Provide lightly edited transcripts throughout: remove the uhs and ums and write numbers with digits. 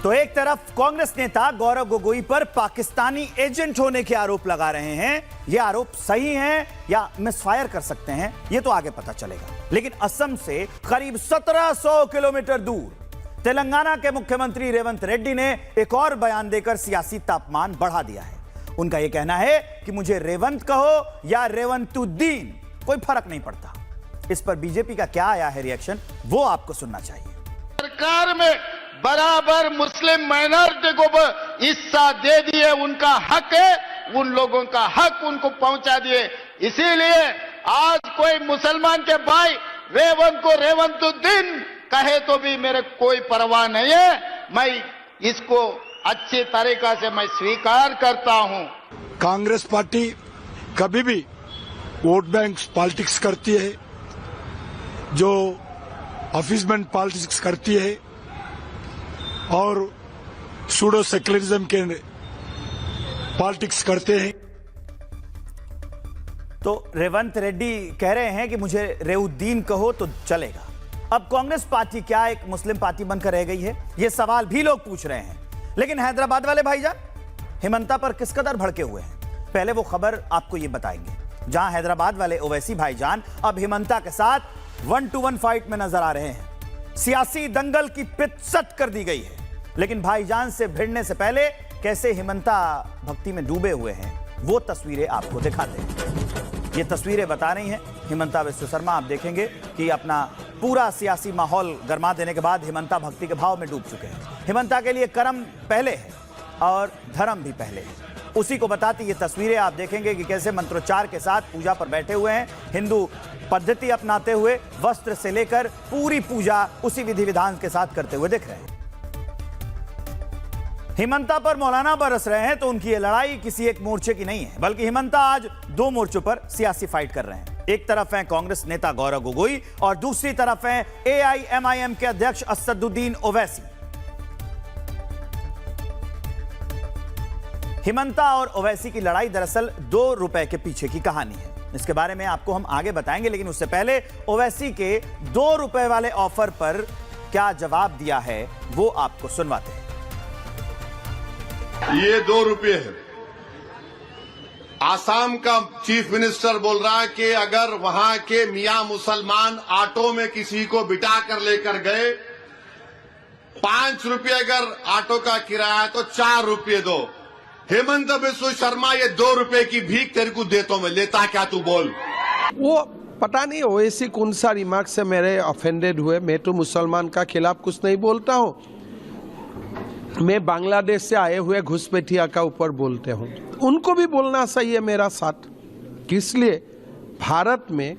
तो एक तरफ कांग्रेस नेता गौरव गोगोई पर पाकिस्तानी एजेंट होने के आरोप लगा रहे हैं। ये आरोप सही हैं या मिसफायर कर सकते हैं, ये तो आगे पता चलेगा। लेकिन असम से करीब 1700 किलोमीटर दूर तेलंगाना के मुख्यमंत्री रेवंत रेड्डी ने एक और बयान देकर सियासी तापमान बढ़ा दिया है। उनका यह कहना है कि मुझे रेवंत कहो या रेवंतुद्दीन, कोई फर्क नहीं पड़ता। इस पर बीजेपी का क्या आया है रिएक्शन, वो आपको सुनना चाहिए। सरकार में बराबर मुस्लिम माइनॉरिटी को हिस्सा दे दिए, उनका हक है, उन लोगों का हक उनको पहुंचा दिए। इसीलिए आज कोई मुसलमान के भाई रेवंत को रेवंतुद्दीन कहे तो भी मेरे कोई परवाह नहीं है। मैं इसको अच्छी तरीका से मैं स्वीकार करता हूं। कांग्रेस पार्टी कभी भी वोट बैंक पॉलिटिक्स करती है, जो ऑफिसमेंट पॉलिटिक्स करती है और सूडो सेक्युलरिज्म के पॉलिटिक्स करते हैं। तो रेवंत रेड्डी कह रहे हैं कि मुझे रेउद्दीन कहो तो चलेगा। अब कांग्रेस पार्टी क्या एक मुस्लिम पार्टी बनकर रह गई है, यह सवाल भी लोग पूछ रहे हैं। लेकिन हैदराबाद वाले भाईजान हिमंता पर किस कदर भड़के हुए हैं, पहले वो खबर आपको ये बताएंगे। जहां हैदराबाद वाले ओवैसी भाईजान अब हिमंता के साथ 1-to-1 फाइट में नजर आ रहे हैं। सियासी दंगल की पिच कर दी गई है। लेकिन भाईजान से भिड़ने से पहले कैसे हिमंता भक्ति में डूबे हुए हैं, वो तस्वीरें आपको दिखाते हैं। ये तस्वीरें बता रही हैं हिमंता बिस्व शर्मा। आप देखेंगे कि अपना पूरा सियासी माहौल गरमा देने के बाद हिमंता भक्ति के भाव में डूब चुके हैं। हिमंता के लिए कर्म पहले है और धर्म भी पहले है। उसी को बताती ये तस्वीरें आप देखेंगे कि कैसे मंत्रोच्चार के साथ पूजा पर बैठे हुए हैं। हिंदू पद्धति अपनाते हुए वस्त्र से लेकर पूरी पूजा उसी विधि विधान के साथ करते हुए दिख रहे हैं। हिमंता पर मौलाना बरस रहे हैं तो उनकी ये लड़ाई किसी एक मोर्चे की नहीं है, बल्कि हिमंता आज दो मोर्चों पर सियासी फाइट कर रहे हैं। एक तरफ है कांग्रेस नेता गौरव गोगोई और दूसरी तरफ है AIMIM के अध्यक्ष असदुद्दीन ओवैसी। हिमंता और ओवैसी की लड़ाई दरअसल 2 रुपए के पीछे की कहानी है। इसके बारे में आपको हम आगे बताएंगे, लेकिन उससे पहले ओवैसी के 2 रुपए वाले ऑफर पर क्या जवाब दिया है वो आपको सुनवाते हैं। ये 2 रुपये है। आसाम का चीफ मिनिस्टर बोल रहा है कि अगर वहां के मियां मुसलमान ऑटो में किसी को बिठा कर लेकर गए, 5 रुपये अगर ऑटो का किराया है तो 4 रुपये दो। हेमंत बिस्व शर्मा ये 2 रुपये की भीख तेरे को देता हूं मैं, लेता क्या तू बोल। वो पता नहीं ओवैसी कौन सा रिमार्क से मेरे ऑफेंडेड हुए। मैं तो मुसलमान का खिलाफ कुछ नहीं बोलता हूं। मैं बांग्लादेश से आए हुए घुसपैठिया का ऊपर बोलते हूँ। उनको भी बोलना सही है मेरा साथ। किसलिए भारत में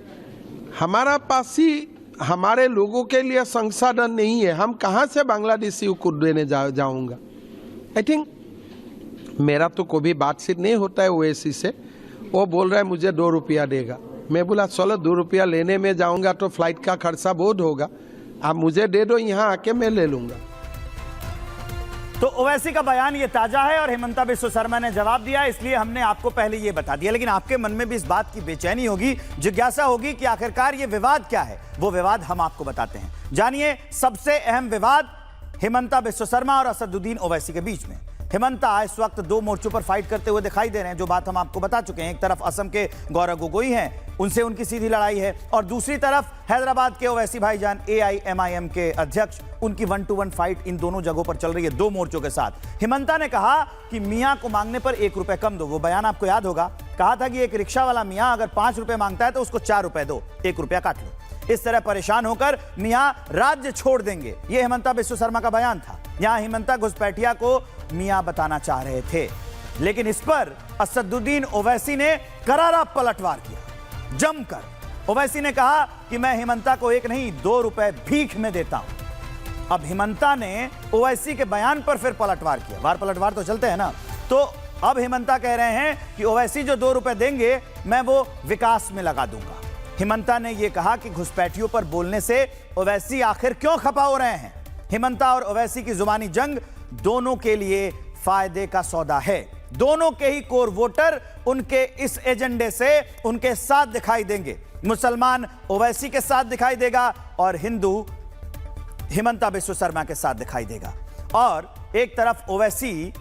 हमारा पास ही हमारे लोगों के लिए संसाधन नहीं है। हम कहाँ से बांग्लादेशियों को देने जाऊंगा। आई थिंक मेरा तो कोई बातचीत नहीं होता है ओवैसी से। वो बोल रहा है मुझे 2 रुपया देगा। मैं बोला चलो 2 रुपया लेने में जाऊंगा तो फ्लाइट का खर्चा बहुत होगा, आप मुझे दे दो, यहाँ आके मैं ले लूंगा। तो ओवैसी का बयान ये ताजा है और हिमंता बिस्व शर्मा ने जवाब दिया, इसलिए हमने आपको पहले ये बता दिया। लेकिन आपके मन में भी इस बात की बेचैनी होगी, जिज्ञासा होगी कि आखिरकार ये विवाद क्या है। वो विवाद हम आपको बताते हैं। जानिए सबसे अहम विवाद हिमंता बिस्व शर्मा और असदुद्दीन ओवैसी के बीच में। हिमंता इस वक्त 2 मोर्चों पर फाइट करते हुए दिखाई दे रहे हैं, जो बात हम आपको बता चुके हैं। एक तरफ असम के गौरव गोगोई हैं, उनसे उनकी सीधी लड़ाई है, और दूसरी तरफ हैदराबाद के ओवैसी भाईजान AIMIM के अध्यक्ष, उनकी 1-to-1 फाइट इन दोनों जगहों पर चल रही है 2 मोर्चों के साथ। हिमंता ने कहा कि मियां को मांगने पर 1 रुपए कम दो। वो बयान आपको याद होगा, कहा था कि एक रिक्शा वाला मियां अगर 5 रुपए मांगता है तो उसको 4 रुपए दो, 1 रुपया काट लो। इस तरह परेशान होकर मियां राज्य छोड़ देंगे, यह हिमंता बिस्व शर्मा का बयान था। यहां हिमंता घुसपैठिया को मियां बताना चाह रहे थे, लेकिन इस पर असदुद्दीन ओवैसी ने करारा पलटवार किया जमकर। ओवैसी ने कहा कि मैं हिमंता को 1 नहीं 2 रुपए भीख में देता हूं। अब हिमंता ने ओवैसी के बयान पर फिर पलटवार किया। वार पलटवार तो चलते हैं ना। तो अब हिमंता कह रहे हैं कि ओवैसी जो 2 रुपए देंगे मैं वो विकास में लगा दूंगा। हिमंता ने यह कहा कि घुसपैठियों पर बोलने से ओवैसी आखिर क्यों खपा हो रहे हैं। हिमंता और ओवैसी की जुबानी जंग दोनों के लिए फायदे का सौदा है। दोनों के ही कोर वोटर उनके इस एजेंडे से उनके साथ दिखाई देंगे। मुसलमान ओवैसी के साथ दिखाई देगा और हिंदू हिमंता बिस्व शर्मा के साथ दिखाई देगा। और एक तरफ ओवैसी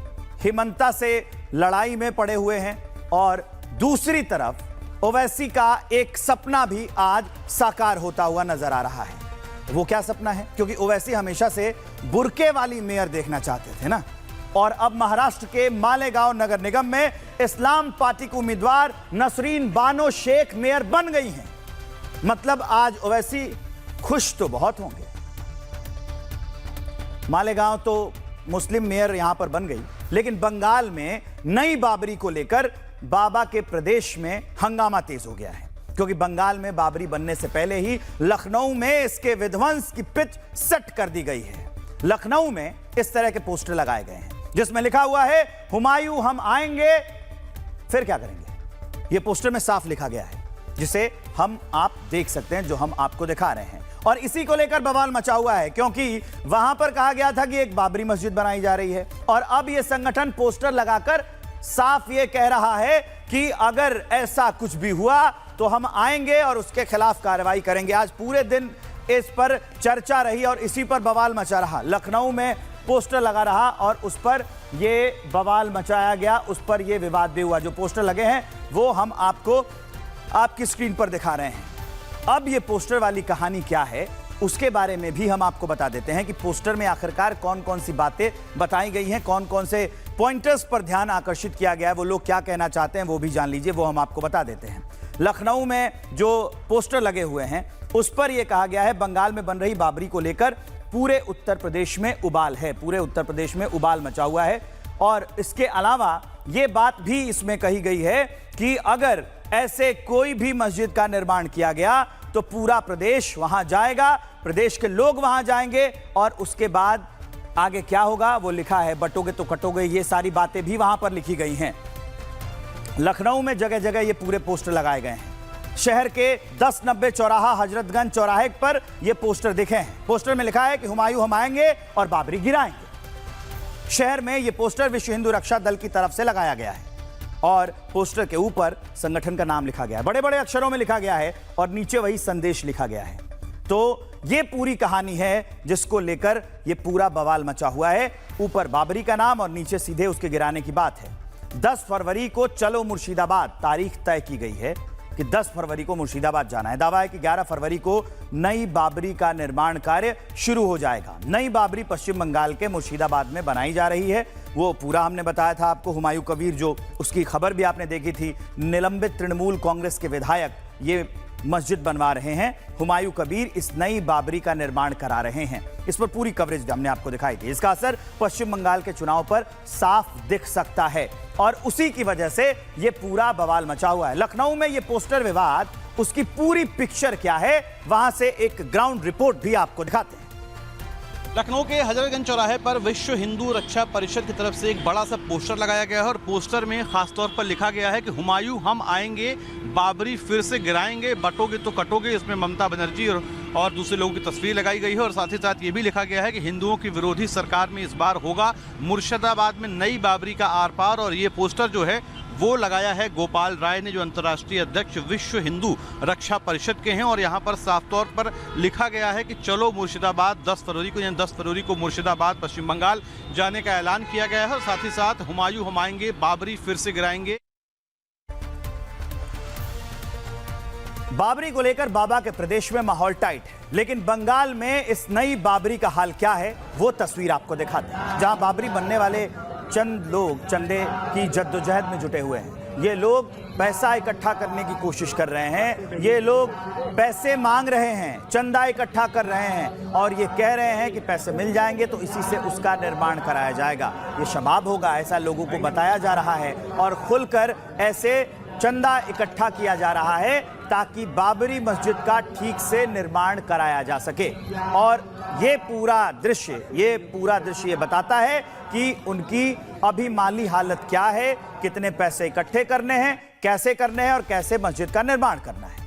हिमंता से लड़ाई में पड़े हुए हैं और दूसरी तरफ ओवैसी का एक सपना भी आज साकार होता हुआ नजर आ रहा है। वो क्या सपना है? क्योंकि ओवैसी हमेशा से बुर्के वाली मेयर देखना चाहते थे ना, और अब महाराष्ट्र के मालेगांव नगर निगम में इस्लाम पार्टी की उम्मीदवार नसरीन बानो शेख मेयर बन गई हैं। मतलब आज ओवैसी खुश तो बहुत होंगे। मालेगांव तो मुस्लिम मेयर यहां पर बन गई, लेकिन बंगाल में नई बाबरी को लेकर बाबा के प्रदेश में हंगामा तेज हो गया है, क्योंकि बंगाल में बाबरी बनने से पहले ही लखनऊ में इसके विध्वंस की पिच सेट कर दी गई है। लखनऊ में इस तरह के पोस्टर लगाए गए हैं जिसमें लिखा हुआ है हुमायूं हम आएंगे फिर क्या करेंगे। यह पोस्टर में साफ लिखा गया है, जिसे हम आप देख सकते हैं, जो हम आपको दिखा रहे हैं। और इसी को लेकर बवाल मचा हुआ है, क्योंकि वहां पर कहा गया था कि एक बाबरी मस्जिद बनाई जा रही है, और अब यह संगठन पोस्टर लगाकर साफ यह कह रहा है कि अगर ऐसा कुछ भी हुआ तो हम आएंगे और उसके खिलाफ कार्रवाई करेंगे। आज पूरे दिन इस पर चर्चा रही और इसी पर बवाल मचा रहा। लखनऊ में पोस्टर लगा रहा और उस पर यह बवाल मचाया गया, उस पर यह विवाद भी हुआ। जो पोस्टर लगे हैं वो हम आपको आपकी स्क्रीन पर दिखा रहे हैं। अब ये पोस्टर वाली कहानी क्या है उसके बारे में भी हम आपको बता देते हैं कि पोस्टर में आखिरकार कौन कौन सी बातें बताई गई हैं, कौन कौन से पॉइंटर्स पर ध्यान आकर्षित किया गया है, वो लोग क्या कहना चाहते हैं वो भी जान लीजिए, वो हम आपको बता देते हैं। लखनऊ में जो पोस्टर लगे हुए हैं उस पर यह कहा गया है बंगाल में बन रही बाबरी को लेकर पूरे उत्तर प्रदेश में उबाल है, पूरे उत्तर प्रदेश में उबाल मचा हुआ है। और इसके अलावा यह बात भी इसमें कही गई है कि अगर ऐसे कोई भी मस्जिद का निर्माण किया गया तो पूरा प्रदेश वहां जाएगा, प्रदेश के लोग वहां जाएंगे और उसके बाद आगे क्या होगा वो लिखा है, बटोगे तो कटोगे, ये सारी बातें भी वहां पर लिखी गई हैं। लखनऊ में जगह जगह ये पूरे पोस्टर लगाए गए हैं। शहर के 1090 चौराहा हजरतगंज चौराहे पर ये पोस्टर दिखे हैं। पोस्टर में लिखा है कि हुमायूं हम आएंगे और बाबरी गिराएंगे। शहर में ये पोस्टर विश्व हिंदू रक्षा दल की तरफ से लगाया गया है और पोस्टर के ऊपर संगठन का नाम लिखा गया है, बड़े बड़े अक्षरों में लिखा गया है और नीचे वही संदेश लिखा गया है। तो ये पूरी कहानी है जिसको लेकर ये पूरा बवाल मचा हुआ है। ऊपर बाबरी का नाम और नीचे सीधे उसके गिराने की बात है। 10 फरवरी को चलो मुर्शिदाबाद तारीख तय की गई है कि 10 फरवरी को मुर्शिदाबाद जाना है। दावा है कि 11 फरवरी को नई बाबरी का निर्माण कार्य शुरू हो जाएगा। नई बाबरी पश्चिम बंगाल के मुर्शिदाबाद में बनाई जा रही है। वो पूरा हमने बताया था आपको। हुमायूं कबीर, जो उसकी खबर भी आपने देखी थी, निलंबित तृणमूल कांग्रेस के विधायक ये मस्जिद बनवा रहे हैं। हुमायूं कबीर इस नई बाबरी का निर्माण करा रहे हैं। इस पर पूरी कवरेज हमने आपको दिखाई थी। इसका असर पश्चिम बंगाल के चुनाव पर साफ दिख सकता है और उसी की वजह से ये पूरा बवाल मचा हुआ है। लखनऊ में ये पोस्टर विवाद, उसकी पूरी पिक्चर क्या है, वहां से एक ग्राउंड रिपोर्ट भी आपको दिखाते हैं। लखनऊ के हजरतगंज चौराहे पर विश्व हिंदू रक्षा परिषद की तरफ से एक बड़ा सा पोस्टर लगाया गया है और पोस्टर में खासतौर पर लिखा गया है कि हुमायूं हम आएंगे, बाबरी फिर से गिराएंगे, बटोगे तो कटोगे। इसमें ममता बनर्जी और दूसरे लोगों की तस्वीर लगाई गई है और साथ ही साथ ये भी लिखा गया है कि हिंदुओं की विरोधी सरकार में इस बार होगा मुर्शिदाबाद में नई बाबरी का आर पार। और ये पोस्टर जो है वो लगाया है गोपाल राय ने, जो अंतर्राष्ट्रीय अध्यक्ष विश्व हिंदू रक्षा परिषद के हैं। और यहाँ पर साफ तौर पर लिखा गया है कि चलो मुर्शिदाबाद 10 फरवरी को, यानी 10 फरवरी को मुर्शिदाबाद पश्चिम बंगाल जाने का ऐलान किया गया है। और साथ ही साथ हुमायूं हम आएंगे, बाबरी फिर से गिराएंगे। बाबरी को लेकर बाबा के प्रदेश में माहौल टाइट है, लेकिन बंगाल में इस नई बाबरी का हाल क्या है वो तस्वीर आपको दिखाते हैं। जहां बाबरी बनने वाले चंद लोग चंदे की जद्दोजहद में जुटे हुए हैं। ये लोग पैसा इकट्ठा करने की कोशिश कर रहे हैं, ये लोग पैसे मांग रहे हैं, चंदा इकट्ठा कर रहे हैं और ये कह रहे हैं कि पैसे मिल जाएंगे तो इसी से उसका निर्माण कराया जाएगा, ये शबाब होगा, ऐसा लोगों को बताया जा रहा है। और खुलकर ऐसे चंदा इकट्ठा किया जा रहा है ताकि बाबरी मस्जिद का ठीक से निर्माण कराया जा सके। और ये पूरा दृश्य ये बताता है कि उनकी अभी माली हालत क्या है, कितने पैसे इकट्ठे करने हैं, कैसे करने हैं और कैसे मस्जिद का निर्माण करना है।